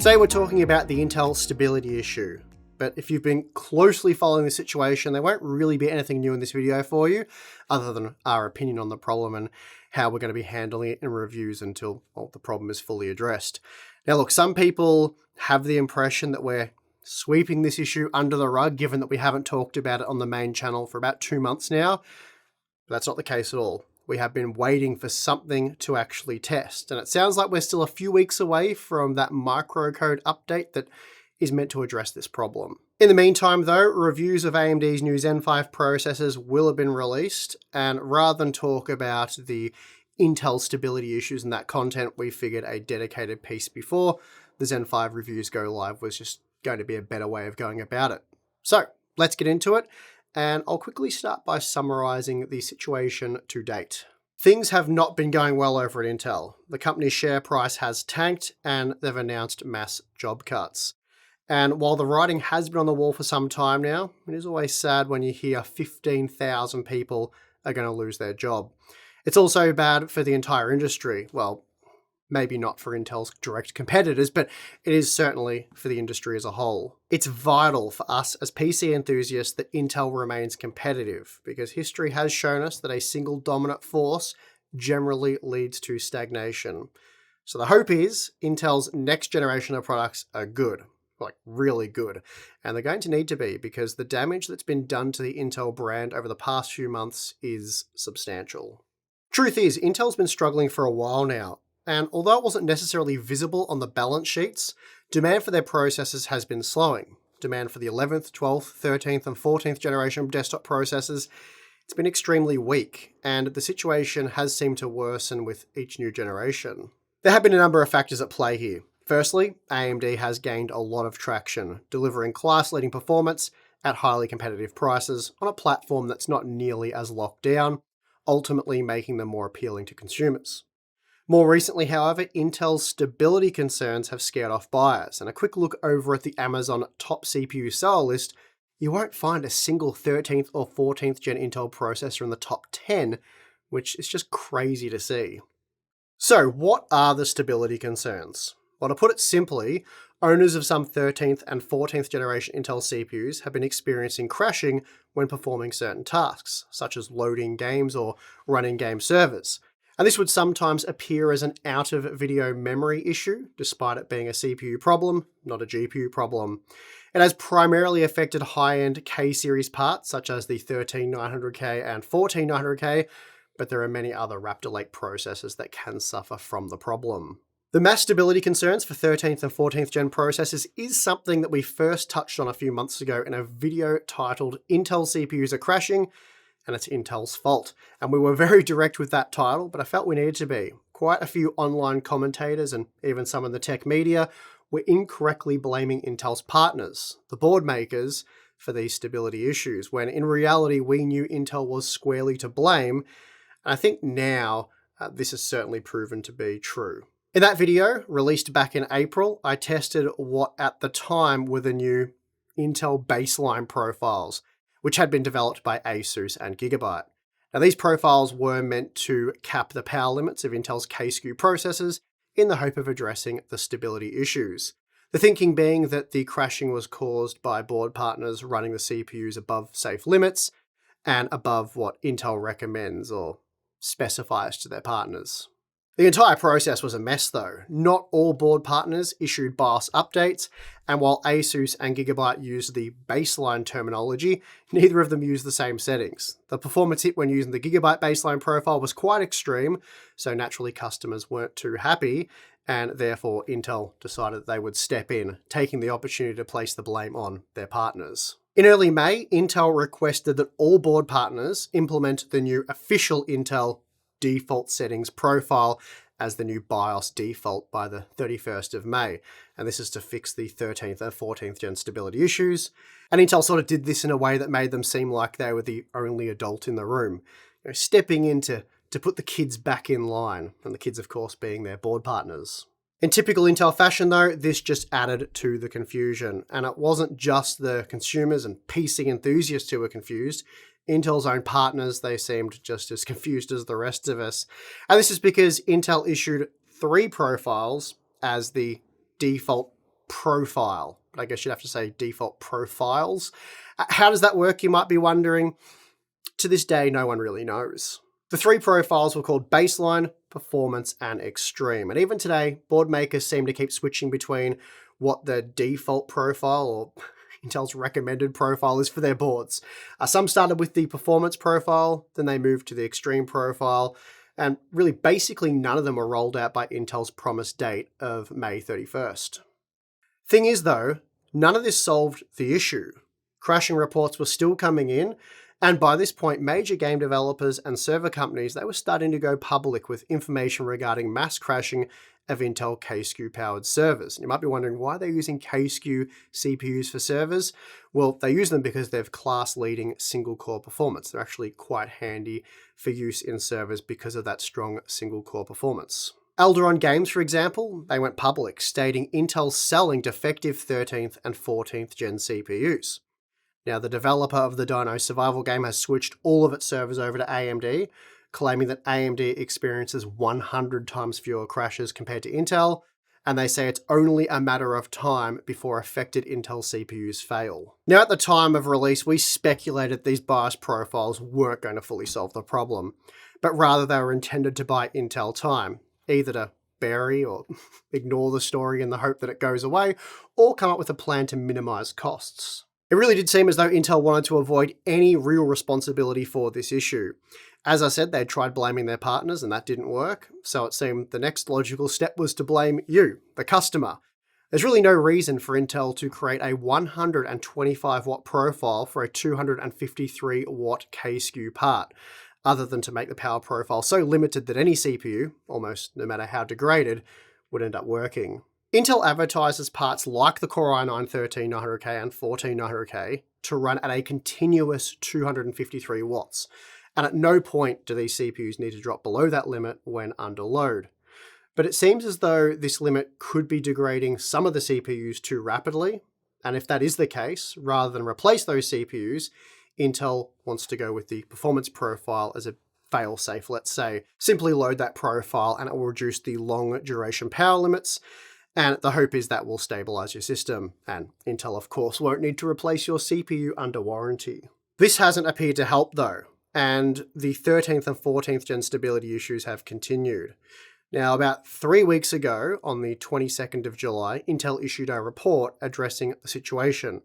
Today we're talking about the Intel stability issue, but if you've been closely following the situation, there won't really be anything new in this video for you, other than our opinion on the problem and how we're going to be handling it in reviews until, well, the problem is fully addressed. Now look, some people have the impression that we're sweeping this issue under the rug, given that we haven't talked about it on the main channel for about 2 months now, but that's not the case at all. We have been waiting for something to actually test. And it sounds like we're still a few weeks away from that microcode update that is meant to address this problem. In the meantime though, reviews of AMD's new Zen 5 processors will have been released. And rather than talk about the Intel stability issues and that content, we figured a dedicated piece before the Zen 5 reviews go live was just going to be a better way of going about it. So let's get into it. And I'll quickly start by summarizing the situation to date. Things have not been going well over at Intel. The company's share price has tanked and they've announced mass job cuts. And while the writing has been on the wall for some time now, it is always sad when you hear 15,000 people are going to lose their job. It's also bad for the entire industry. Well, maybe not for Intel's direct competitors, but it is certainly for the industry as a whole. It's vital for us as PC enthusiasts that Intel remains competitive, because history has shown us that a single dominant force generally leads to stagnation. So the hope is Intel's next generation of products are good, like really good, and they're going to need to be, because the damage that's been done to the Intel brand over the past few months is substantial. Truth is, Intel's been struggling for a while now. And although it wasn't necessarily visible on the balance sheets, demand for their processors has been slowing. Demand for the 11th, 12th, 13th, and 14th generation desktop processors, it's been extremely weak, and the situation has seemed to worsen with each new generation. There have been a number of factors at play here. Firstly, AMD has gained a lot of traction, delivering class-leading performance at highly competitive prices on a platform that's not nearly as locked down, ultimately making them more appealing to consumers. More recently, however, Intel's stability concerns have scared off buyers, and a quick look over at the Amazon top CPU seller list, you won't find a single 13th or 14th gen Intel processor in the top 10, which is just crazy to see. So what are the stability concerns? Well, to put it simply, owners of some 13th and 14th generation Intel CPUs have been experiencing crashing when performing certain tasks, such as loading games or running game servers. And this would sometimes appear as an out-of-video memory issue, despite it being a CPU problem, not a GPU problem. It has primarily affected high-end K-series parts, such as the 13900K and 14900K, but there are many other Raptor Lake processors that can suffer from the problem. The mass stability concerns for 13th and 14th gen processors is something that we first touched on a few months ago in a video titled "Intel CPUs are Crashing," and it's Intel's fault. And we were very direct with that title, but I felt we needed to be. Quite a few online commentators and even some in the tech media were incorrectly blaming Intel's partners, the board makers, for these stability issues, when in reality we knew Intel was squarely to blame, and I think now this has certainly proven to be true. In that video, released back in April, I tested what at the time were the new Intel baseline profiles, which had been developed by ASUS and Gigabyte. Now, these profiles were meant to cap the power limits of Intel's K-SKU processors in the hope of addressing the stability issues. The thinking being that the crashing was caused by board partners running the CPUs above safe limits and above what Intel recommends or specifies to their partners. The entire process was a mess though. Not all board partners issued BIOS updates, and while ASUS and Gigabyte used the baseline terminology, neither of them used the same settings. The performance hit when using the Gigabyte baseline profile was quite extreme, so naturally customers weren't too happy, and therefore Intel decided that they would step in, taking the opportunity to place the blame on their partners. In early May, Intel requested that all board partners implement the new official Intel default settings profile as the new BIOS default by the 31st of May. And this is to fix the 13th and 14th gen stability issues. And Intel sort of did this in a way that made them seem like they were the only adult in the room, stepping in to put the kids back in line, and the kids of course being their board partners. In typical Intel fashion though, this just added to the confusion, and it wasn't just the consumers and PC enthusiasts who were confused. Intel's own partners, they seemed just as confused as the rest of us. And this is because Intel issued 3 profiles as the default profile. But I guess you'd have to say default profiles. How does that work, you might be wondering? To this day, no one really knows. The 3 profiles were called Baseline, Performance, and Extreme. And even today, board makers seem to keep switching between what the default profile or Intel's recommended profile is for their boards. Some started with the Performance profile, then they moved to the Extreme profile, and really basically none of them were rolled out by Intel's promised date of May 31st. Thing is though, none of this solved the issue. Crashing reports were still coming in, and by this point, major game developers and server companies, they were starting to go public with information regarding mass crashing of Intel K-SKU-powered servers. You might be wondering why they're using K-SKU CPUs for servers. Well, they use them because they have class-leading single-core performance. They're actually quite handy for use in servers because of that strong single-core performance. Alderon Games, for example, they went public, stating Intel's selling defective 13th and 14th gen CPUs. Now, the developer of the Dino Survival game has switched all of its servers over to AMD, claiming that AMD experiences 100 times fewer crashes compared to Intel, and they say it's only a matter of time before affected Intel CPUs fail. Now, at the time of release, we speculated these BIOS profiles weren't going to fully solve the problem, but rather they were intended to buy Intel time, either to bury or ignore the story in the hope that it goes away, or come up with a plan to minimize costs. It really did seem as though Intel wanted to avoid any real responsibility for this issue. As I said, they tried blaming their partners and that didn't work, so it seemed the next logical step was to blame you, the customer. There's really no reason for Intel to create a 125 watt profile for a 253 watt K-SKU part, other than to make the power profile so limited that any CPU, almost no matter how degraded, would end up working. Intel advertises parts like the Core i9-13900K and 14900K to run at a continuous 253 watts, and at no point do these CPUs need to drop below that limit when under load. But it seems as though this limit could be degrading some of the CPUs too rapidly, and if that is the case, rather than replace those CPUs, Intel wants to go with the performance profile as a fail-safe, let's say. Simply load that profile and it will reduce the long duration power limits, and the hope is that will stabilize your system, and Intel of course won't need to replace your CPU under warranty. This hasn't appeared to help though, and the 13th and 14th gen stability issues have continued. Now, about 3 weeks ago, on the 22nd of July, Intel issued a report addressing the situation,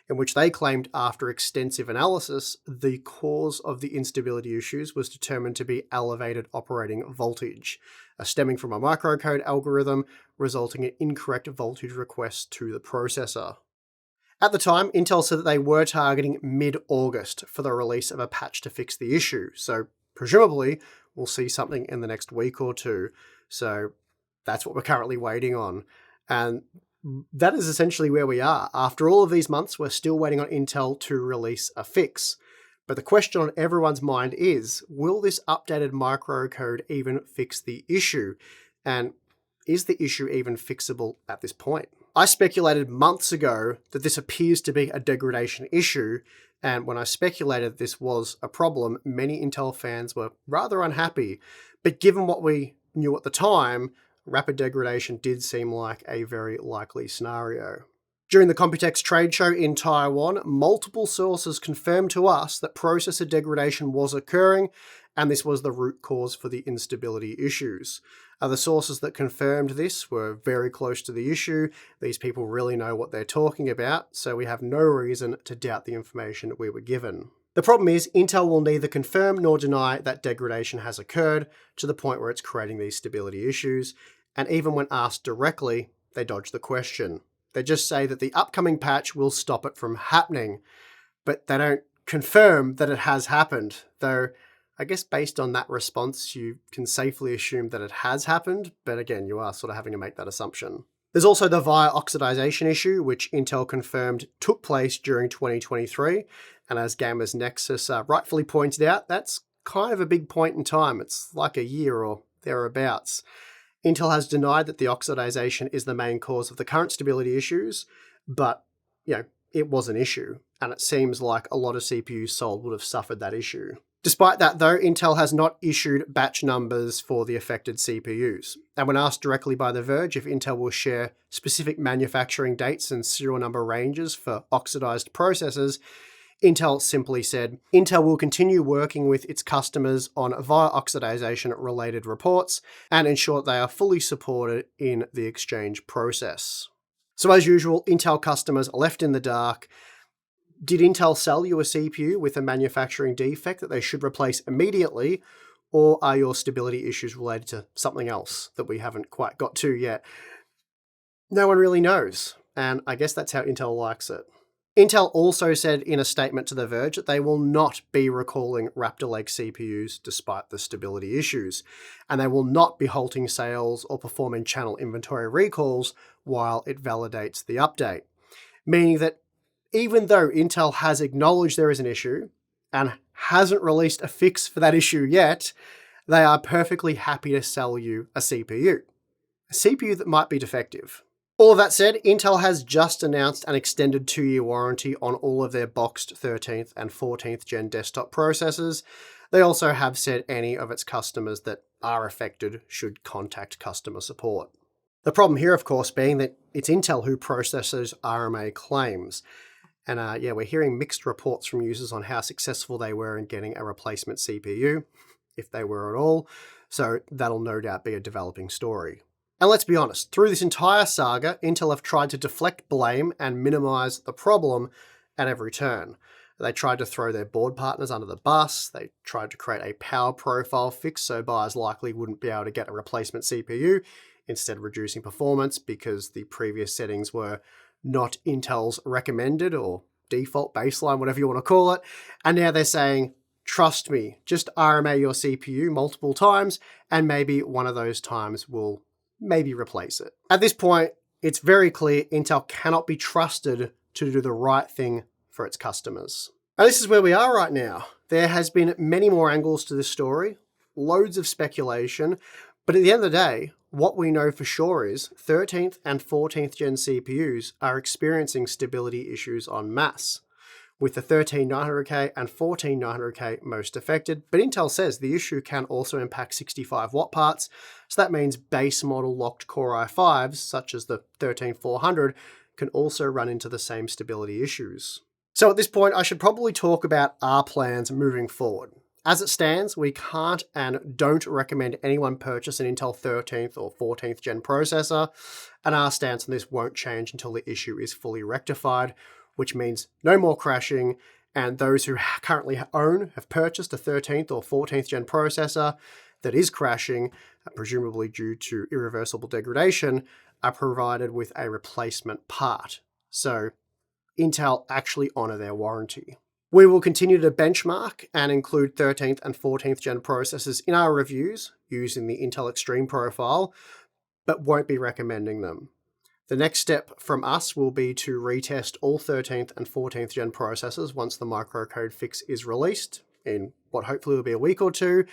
in which they claimed after extensive analysis, the cause of the instability issues was determined to be elevated operating voltage, stemming from a microcode algorithm, resulting in incorrect voltage requests to the processor. At the time, Intel said that they were targeting mid-August for the release of a patch to fix the issue, so presumably we'll see something in the next week or two. So that's what we're currently waiting on. And that is essentially where we are. After all of these months, we're still waiting on Intel to release a fix. But the question on everyone's mind is, will this updated microcode even fix the issue? And is the issue even fixable at this point? I speculated months ago that this appears to be a degradation issue, and when I speculated this was a problem, many Intel fans were rather unhappy. But given what we knew at the time, rapid degradation did seem like a very likely scenario. During the Computex trade show in Taiwan, multiple sources confirmed to us that processor degradation was occurring, and this was the root cause for the instability issues. The sources that confirmed this were very close to the issue. These people really know what they're talking about, so we have no reason to doubt the information we were given. The problem is, Intel will neither confirm nor deny that degradation has occurred to the point where it's creating these stability issues, and even when asked directly, they dodge the question. They just say that the upcoming patch will stop it from happening, but they don't confirm that it has happened, though I guess based on that response, you can safely assume that it has happened, but again, you are sort of having to make that assumption. There's also the VIA oxidation issue, which Intel confirmed took place during 2023, and as Gamers Nexus rightfully pointed out, that's kind of a big point in time. It's like a year or thereabouts. Intel has denied that the oxidation is the main cause of the current stability issues, but it was an issue, and it seems like a lot of CPUs sold would have suffered that issue. Despite that though, Intel has not issued batch numbers for the affected CPUs. And when asked directly by The Verge if Intel will share specific manufacturing dates and serial number ranges for oxidized processors, Intel simply said, Intel will continue working with its customers on via oxidation related reports and ensure they are fully supported in the exchange process. So as usual, Intel customers are left in the dark. Did Intel sell you a CPU with a manufacturing defect that they should replace immediately, or are your stability issues related to something else that we haven't quite got to yet? No one really knows, and I guess that's how Intel likes it. Intel also said in a statement to The Verge that they will not be recalling Raptor Lake CPUs despite the stability issues, and they will not be halting sales or performing channel inventory recalls while it validates the update, meaning that even though Intel has acknowledged there is an issue and hasn't released a fix for that issue yet, they are perfectly happy to sell you a CPU that might be defective. All of that said, Intel has just announced an extended 2-year warranty on all of their boxed 13th and 14th gen desktop processors. They also have said any of its customers that are affected should contact customer support. The problem here, of course, being that it's Intel who processes RMA claims. And we're hearing mixed reports from users on how successful they were in getting a replacement CPU, if they were at all, so that'll no doubt be a developing story. And let's be honest, through this entire saga, Intel have tried to deflect blame and minimize the problem at every turn. They tried to throw their board partners under the bus, they tried to create a power profile fix so buyers likely wouldn't be able to get a replacement CPU, instead reducing performance because the previous settings were not Intel's recommended or default baseline, whatever you want to call it. And now they're saying, trust me, just RMA your CPU multiple times, and maybe one of those times will maybe replace it. At this point, it's very clear Intel cannot be trusted to do the right thing for its customers. And this is where we are right now. There has been many more angles to this story, loads of speculation, but at the end of the day, what we know for sure is 13th and 14th gen CPUs are experiencing stability issues en masse, with the 13900K and 14900K most affected, but Intel says the issue can also impact 65 watt parts, so that means base model locked Core i5s, such as the 13400, can also run into the same stability issues. So at this point, I should probably talk about our plans moving forward. As it stands, we can't and don't recommend anyone purchase an Intel 13th or 14th gen processor, and our stance on this won't change until the issue is fully rectified, which means no more crashing, and those who currently have purchased a 13th or 14th gen processor that is crashing, presumably due to irreversible degradation, are provided with a replacement part. So Intel actually honor their warranty. We will continue to benchmark and include 13th and 14th gen processors in our reviews using the Intel Extreme profile, but won't be recommending them. The next step from us will be to retest all 13th and 14th gen processors once the microcode fix is released in what hopefully will be a week or two,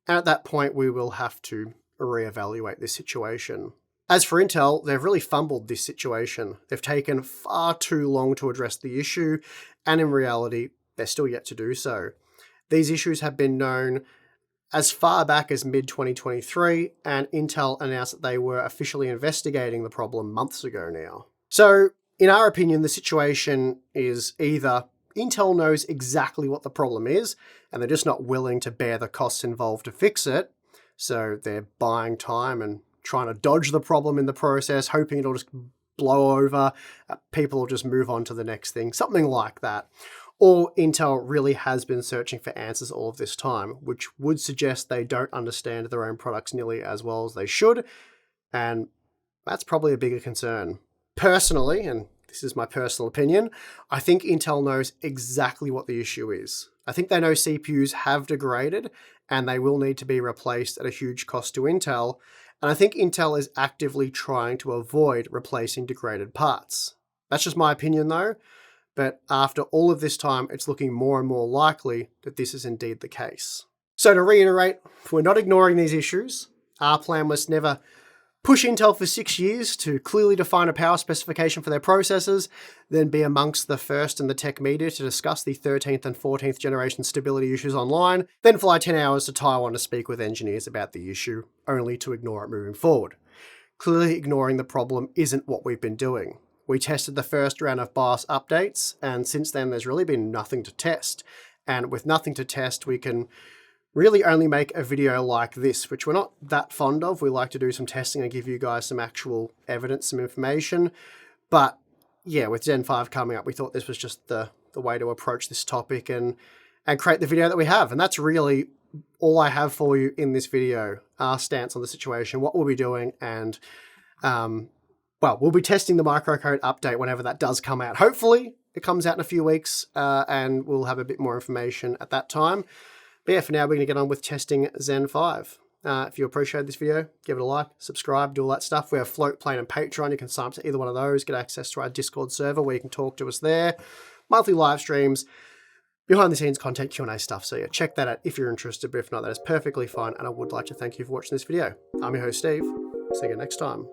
and at that point we will have to reevaluate this situation. As for Intel, they've really fumbled this situation. They've taken far too long to address the issue, and in reality, they're still yet to do so. These issues have been known as far back as mid-2023, and Intel announced that they were officially investigating the problem months ago now. So, in our opinion, the situation is either Intel knows exactly what the problem is, and they're just not willing to bear the costs involved to fix it, so they're buying time and trying to dodge the problem in the process, hoping it'll just blow over, people will just move on to the next thing, something like that. Or Intel really has been searching for answers all of this time, which would suggest they don't understand their own products nearly as well as they should, and that's probably a bigger concern. Personally, and this is my personal opinion, I think Intel knows exactly what the issue is. I think they know CPUs have degraded and they will need to be replaced at a huge cost to Intel, and I think Intel is actively trying to avoid replacing degraded parts. That's just my opinion though, but after all of this time, it's looking more and more likely that this is indeed the case. So to reiterate, we're not ignoring these issues. Our plan was never push Intel for 6 years to clearly define a power specification for their processors, then be amongst the first in the tech media to discuss the 13th and 14th generation stability issues online, then fly 10 hours to Taiwan to speak with engineers about the issue, only to ignore it moving forward. Clearly ignoring the problem isn't what we've been doing. We tested the first round of BIOS updates, and since then there's really been nothing to test. And with nothing to test, we can really only make a video like this, which we're not that fond of. We like to do some testing and give you guys some actual evidence, some information. But yeah, with Zen 5 coming up, we thought this was just the way to approach this topic and create the video that we have. And that's really all I have for you in this video. Our stance on the situation, what we'll be doing, and well, we'll be testing the microcode update whenever that does come out. Hopefully it comes out in a few weeks and we'll have a bit more information at that time. But yeah, for now, we're going to get on with testing Zen 5. If you appreciate this video, give it a like, subscribe, do all that stuff. We have Float, Plane, and Patreon. You can sign up to either one of those, get access to our Discord server where you can talk to us there. Monthly live streams, behind-the-scenes content, Q&A stuff. So yeah, check that out if you're interested. But if not, that is perfectly fine. And I would like to thank you for watching this video. I'm your host, Steve. See you next time.